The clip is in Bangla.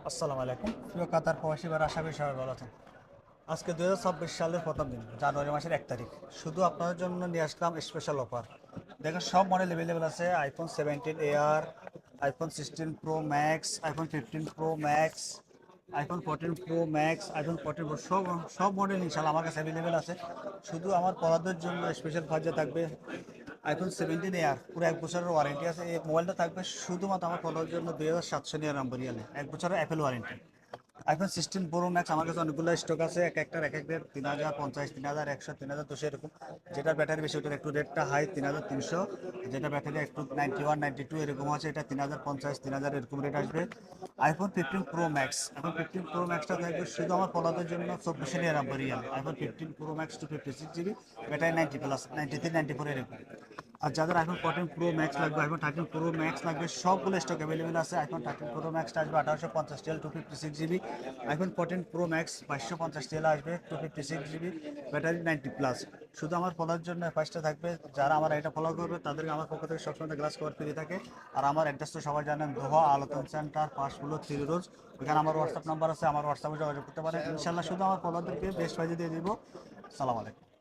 আসসালামু আলাইকুম প্রিয় কাতার প্রবাসী বা আশা করি সবাই ভালো আছেন। আজকে 2026 সালের প্রথম দিন, জানুয়ারি মাসের 1 তারিখ। শুধু আপনাদের জন্য নিয়ে আসলাম স্পেশাল অফার। দেখেন, সব মডেল অ্যাভেলেবেল আছে। IPhone 17 air, iPhone 16 pro max, iPhone 15 pro max, iPhone 14 pro max, iPhone 14 pro, সব সব মডেল ইনশাল্লাহ আমার কাছে অ্যাভেলেবেল আছে। শুধু আমার পড়াদের জন্য স্পেশাল ফার্জে থাকবে আইফোন 17 এয়ার, পুরো 1 বছরের ওয়ারেন্টি আছে। এই মোবাইলটা থাকবে শুধুমাত্র আমার পড়ার জন্য 2799 রিয়ালে, 1 বছরের Apple warranty. IPhone 16 pro max আমার কাছে অনেকগুলো স্টক আছে, এক একটার এক এক রেট, 3050, 3100, 3200 এরকম। যেটা ব্যাটারি বেশি ওটার একটু রেটটা হাই, 3300। যেটা ব্যাটারি একটু 91, 92 এরকম আছে, এটা 3050, 3000 এরকম রেট আসবে। IPhone 15 pro max, iPhone 15 pro ম্যাক্সটা থাকবে শুধু আমার পলাদের জন্য 2499 riyal. IPhone 15 pro max 256 GB, battery 90+, 93, 94 এরকম। আর যাদের আইফোন 14 প্রো ম্যাক্স লাগবে, আইফোন 13 প্রো ম্যাক্স লাগবে, সবগুলো স্টক অ্যাভেলেবেল আছে। আইফোন 13 প্রো ম্যাক্সটা আসবে 1850 TL, 256 GB. IPhone 14 pro max 2250 TL আসবে, 256 জিবি, ব্যাটারি 90+। শুধু আমার ফলোর জন্য ফার্স্টে থাকবে, যারা আমার এটা ফলো করবে তাদেরকে আমার পক্ষ থেকে সবসময় গ্লাস কভার ফ্রি থাকে। আর আমার অ্যাড্রেস তো সবাই জানেন, দোহা আলোচন সেন্টার, 5 ফ্লোর, 3 রোজ। ওখানে আমার হোয়াটসঅ্যাপ নাম্বার আছে, আমার হোয়াটসঅ্যাপে যোগাযোগ করতে পারেন ইনশাল্লাহ। শুধু আমার ফলোদেরকে বেস্ট প্রাইজে দিয়ে দিব। সালাম আলাইকুম।